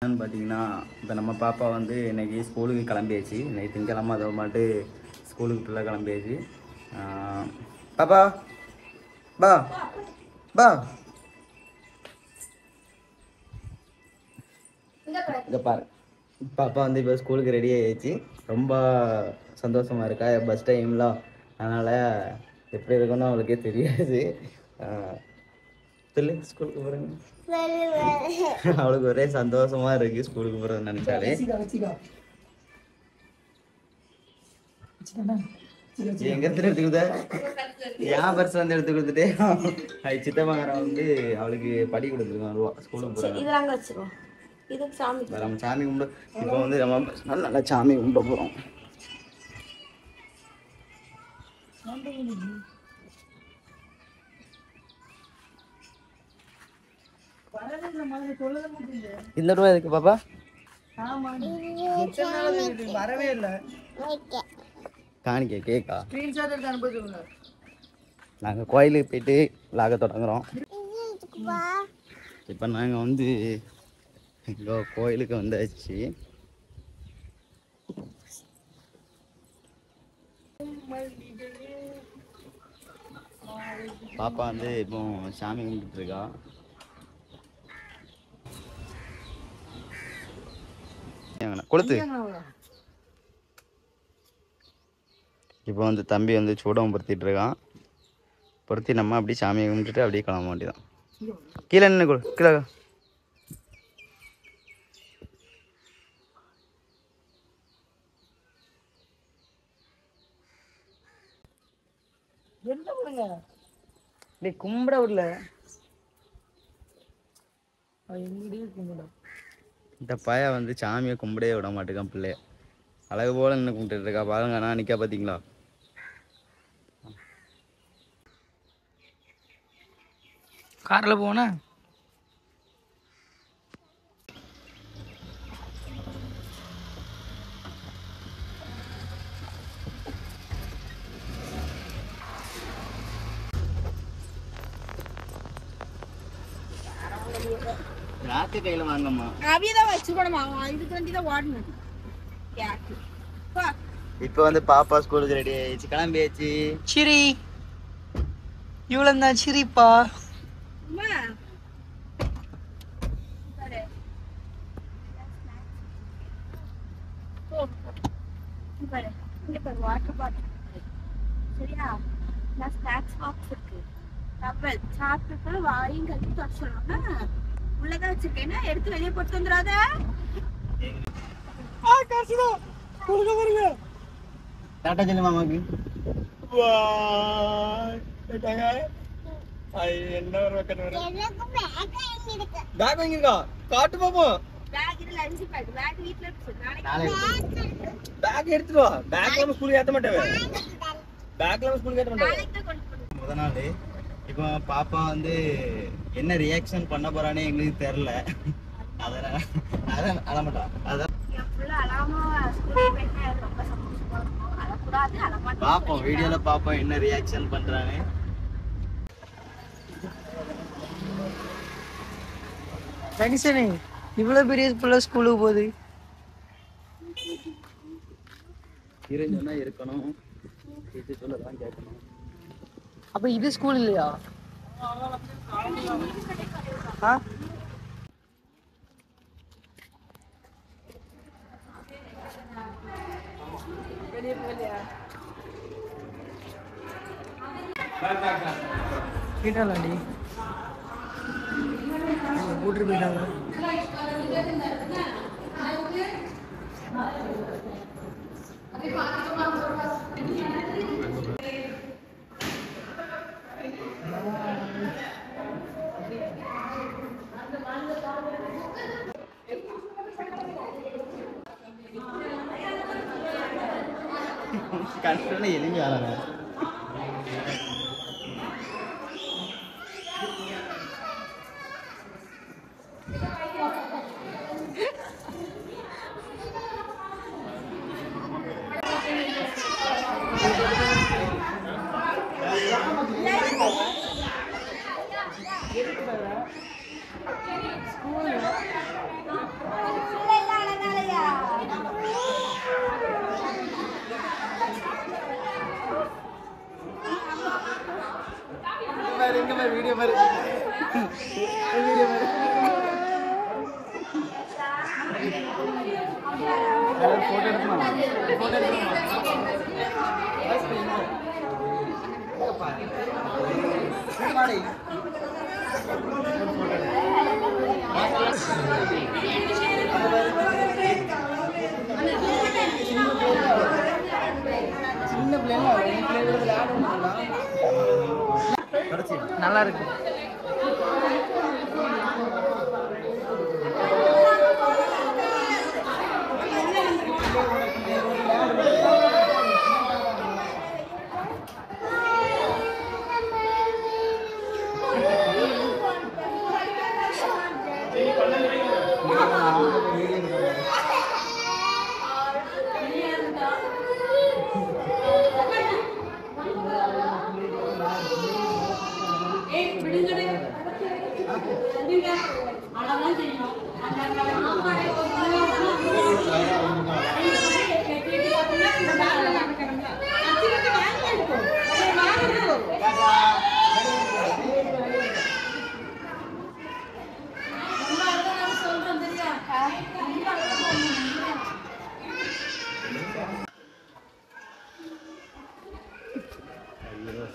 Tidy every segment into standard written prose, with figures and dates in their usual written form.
பார்த்தீங்கன்னா இப்போ நம்ம பாப்பா வந்து இன்றைக்கி ஸ்கூலுக்கு கிளம்பியாச்சு. இன்றைக்கி திங்கக்கிழமை அதை மாட்டு ஸ்கூலுக்கு ஃபுல்லாக கிளம்பியாச்சு. பாப்பா பா பா இங்கே பாரு, பாப்பா வந்து இப்போ ஸ்கூலுக்கு ரெடி ஆகிடுச்சு. ரொம்ப சந்தோஷமாக இருக்கா பஸ் டைம்லாம். அதனால் எப்படி இருக்குன்னு அவளுக்கே தெரியாது. சொல்லு ஸ்கூலுக்கு போகிறேங்க. அவளுக்கு ஒரே சந்தோஷமா இருக்கு ஸ்கூலுக்கு போறது நினைச்சாலே. எங்க இடத்துல எடுத்துக்கிட்ட என் பர்ஸ் வந்து எடுத்து கொடுத்துட்டு சித்தப்பாங்கரம் வந்து அவளுக்கு படி கொடுத்துருக்கான் ரூபா ஸ்கூலுக்கு போறோம். நம்ம சாமி கும்பிட இப்போ வந்து நம்ம நல்லா சாமி கும்பிட போறோம். இந்த ரூபா எதுக்கு பாப்பா? வரவே இல்லை. காணிக்க கேக்கா நாங்கள் கோயிலுக்கு போயிட்டு விளாக தொடங்குறோம். இப்போ நாங்கள் வந்து இங்கே கோயிலுக்கு வந்தாச்சு. பாப்பா வந்து இப்போ சாமி கும்பிட்டு இருக்கா. கொளுத்து. இப்போ வந்து தம்பி வந்து சூடம் பொருத்திட்டு இருக்கான். பொருத்தி நம்ம அப்படியே சாமியை கும்பிட்டுட்டு அப்படியே கிளம்ப வேண்டியதான். கீழே நின்று கீழே கும்பிட விடல. இந்த பையன் வந்து சாமியை கும்பிடவே விட மாட்டேங்கான். பிள்ளைய அழகு போல நின்று கும்பிட்டு இருக்கா பாருங்க. நான் நிற்க பார்த்தீங்களா? காரில் போனா ராக்கு கையில வாங்கம்மா. அவியதான் வச்சுக்கணுமா? இதுக்கு வேண்டிதான் ஓடணும். இப்போ வந்து பாப்பா ஸ்கூலுக்கு ரெடி ஆயிடுச்சு, கிளம்பியாச்சு. சிரி இவ்வளவு தான் சிரிப்பா. வாட்டர் பாட்டில் சரியா? நான் ஸ்நாக்ஸ் பாக்ஸ் இருக்கு. டப்பல் சாப்பிட்டு வாயும் கட்டி தொடச்சிடணும். உள்ளதான் வச்சிருக்கேன்னா எடுத்து வெளியே போட்டு வந்துடாத. டாட்டா சொல்லு மாமாக்கு. பேக் வாங்கிருக்கா? காட்டு பாப்போம். பேக் இல்ல, லஞ்ச் பேக். பேக் வீட்ல இருக்கு. பேக் எடுத்துட்டு வா. பேக்ல நம்ம ஸ்கூலுக்கு ஏத்த மாட்டேன். பேக்ல நம்ம ஸ்கூலுக்கு ஏத்த மாட்டேன். முத நாள் இப்போ பாப்பா வந்து என்ன ரியாக்ஷன் பண்ண போறானே எங்களுக்கு தெரியல. அதனால அதான் அழமாட்டான். அதான் பாப்போம், வீடியோல பாப்போம் என்ன ரியாக்ஷன் பண்றானே. மனுஷனே இவ்வளவு பெரிய பிள்ளை ஸ்கூலுக்கு போகுது. இருந்துன்னா இருக்கணும், இது சொல்லதான் கேட்கணும். அப்ப இது ஸ்கூல் இல்லையா? கேட்டாலாண்டி கூட்டு போயிட்டாங்க. கஷ்டம் எளிமையானங்க. வீடியோ பாரு போட்டோ எடுக்கணும் சின்ன பிள்ளைங்க நல்லா இருக்கு.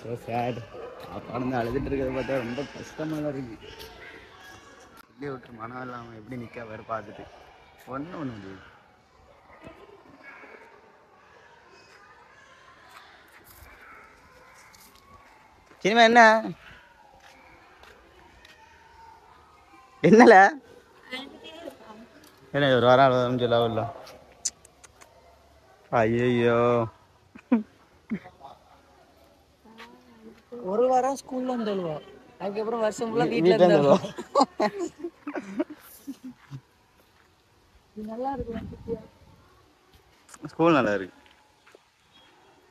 ஸோ சேட் குழந்தை அழுதுட்டு இருக்கிறத பார்த்தா ரொம்ப கஷ்டமாக தான் இருக்கு. இல்லையே விட்டு மனம் இல்லாமல் எப்படி நிற்க வேறு பார்த்துட்டு ஒன்றும் முடியாது. சினிமா என்ன என்னல என்ன ஒரு வாரம் சொல்ல ஐயோ ஒரு வாரம் ஸ்கூல்ல இருந்துருவா, அதுக்கப்புறம் வருஷம் ஃபுல்லா வீட்ல இருந்துருவா. நல்லா இருக்கு ஸ்கூல் நல்லா இருக்கு.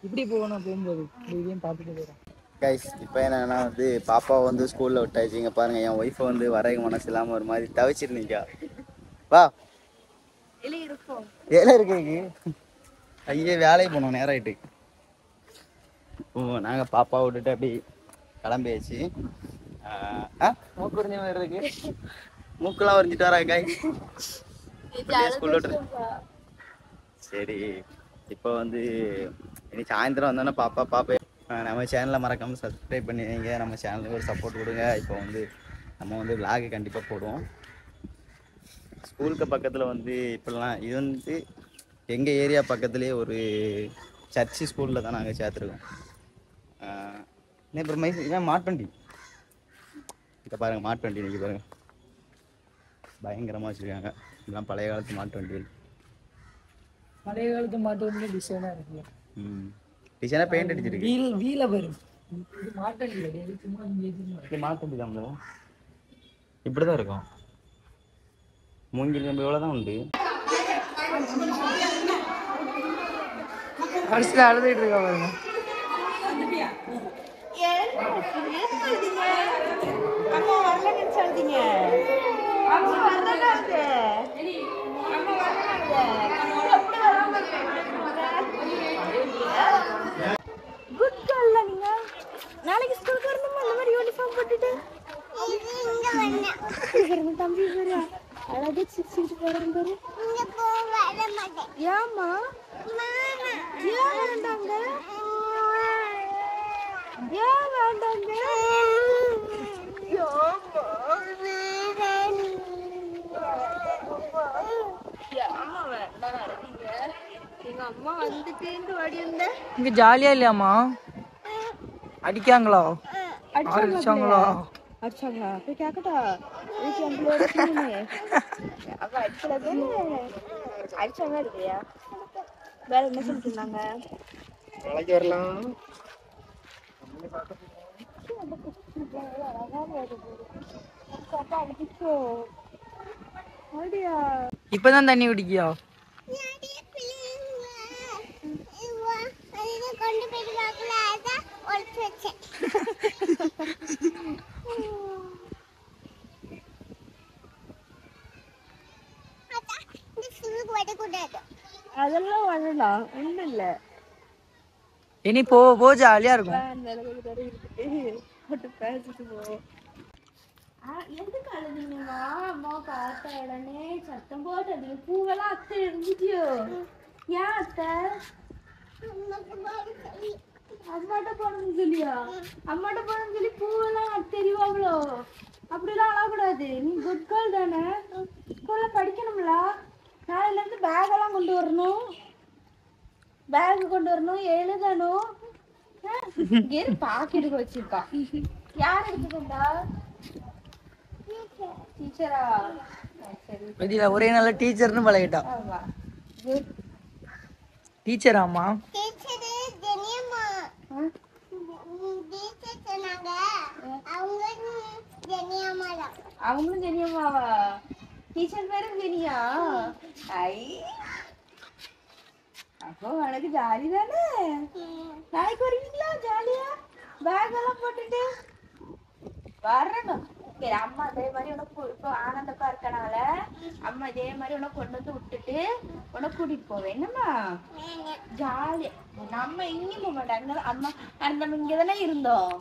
இப்படி போகணும் போகும்போது இதையும் பார்த்துட்டு போகிறேன். கைஸ் இப்போ என்னன்னா வந்து பாப்பாவை வந்து ஸ்கூலில் விட்டாச்சு. இங்கே பாருங்கள் என் ஒய்ஃபை வந்து வர மனசு இல்லாமல் ஒரு மாதிரி தவிச்சிருந்தீங்க. வா ஏல இருக்கு ஐயே வேலைக்கு போனோம் நேரம் ஆயிட்டு. இப்போ நாங்கள் பாப்பா விட்டுட்டு அப்படி கிளம்பியாச்சு. மூக்கு உறிஞ்ச மாதிரி இருக்கு, மூக்கெல்லாம் உறிஞ்சிட்டு வரா காய் ஸ்கூல் விட்டு. சரி இப்போ வந்து இனி சாயந்தரம் வந்தோன்னா பாப்பா நம்ம சேனலில் மறக்காமல் சப்ஸ்கிரைப் பண்ணி வைங்க, நம்ம சேனலுக்கு ஒரு சப்போர்ட் கொடுங்க. இப்போ வந்து நம்ம வந்து விளாகு கண்டிப்பாக போடுவோம். ஸ்கூலுக்கு பக்கத்தில் வந்து இப்போல்லாம் இது வந்து எங்கள் ஏரியா பக்கத்துலேயே ஒரு சர்ச்சு ஸ்கூலில் தான் நாங்கள் சேர்த்துருக்கோம். அப்புறம் ஏன் மாட்டுவண்டி இப்போ பாருங்கள், மாட்டுவண்டி இன்றைக்கி பாருங்கள் பயங்கரமாக வச்சுருக்காங்க. இதெல்லாம் பழைய காலத்து மாட்டுவண்டி. பழைய காலத்து மாட்டு வந்து டிசைனாக இருக்கு. டிசைனாக பெயிண்ட் அடிச்சிருக்கு. வீல வரும். இது மாட்டுவண்டி கிடையாது, சும்மா இங்கே மாட்டுவண்டி தான் இப்படி தான் இருக்கும். மூங்கில் கம்பி எவ்வளோ தான் உண்டு. கடைசியில் அழுதுட்டு இருக்கா பாருங்க. நாளைக்கு ஸ்கூலுக்கு வரணுமா? அந்த மாதிரி யூனிஃபார்ம் போட்டுட்டு தம்பி பாரு அழகா சிரிச்சுட்டு போறேன் பாரு. ஏமா ஏன் வேண்டாங்க, ஏன் வேண்டாங்க? எங்க அம்மா வந்துட்டு வாடி இருந்த இங்க ஜாலியா இல்லையாம்மா? அடிக்காங்களா? அடிச்சாங்களா? அடிச்சாங்களா? போய் கேக்கட்டா? அவ அடிச்சல அடிச்சாங்க இருக்கியா? வேற என்ன சொல்லிட்டு இருந்தாங்க? நாளைக்கு வரலாம். இப்பதான் தண்ணி குடிக்கியா? அதெல்லாம் வரலாம், ஒண்ணும் இல்ல. இனி போ ஜாலியா இருக்கும். போட்டு பேசிட்டு போவோம். எதுக்கு அழுதீங்கம்மா? அம்மா பார்த்த உடனே சத்தம் போட்டு அது பூவெல்லாம் அத்தை இருந்துச்சியோ? ஏன் அத்தை? அம்மாட்ட போனதுன்னு சொல்லியா? அம்மாட்ட போனதுன்னு சொல்லி பூவெல்லாம் தெரியுவாங்களோ? அப்படிலாம் அழக்கூடாது. நீ குட் கேர்ள் தானே? ஸ்கூல்ல படிக்கணும்ல. நாளையில இருந்து பேக் எல்லாம் கொண்டு வரணும். பேக் கொண்டு வரணும், எழுதணும். பாக்கெட்டுக்கு வச்சிருக்கா. யார் எடுத்துக்கா? டீச்சரா? சரி, ஒரே நல்ல டீச்சர்னு பழகிட்டா. டீச்சர் ஆமா அவங்களும் ஜெனியம்மாவா? டீச்சர் பேரும் ஜெனியா? ஐ அப்போ உனக்கு ஜாலி தானே? நாளைக்கு வருவீங்களா ஜாலியா? பேக் எல்லாம் போட்டுட்டு வரணும். சரி, அம்மா அதே மாதிரி உனக்கு இப்போ ஆனந்தப்பா இருக்கனால அம்மா இதே மாதிரி உனக்கு கொண்டு வந்து விட்டுட்டு உனக்கு கூட்டிட்டு போவேன். என்னம்மா ஜாலியா? நம்ம எங்கேயும் போக மாட்டாங்க. அம்மா நம்ம இங்கதானே இருந்தோம்.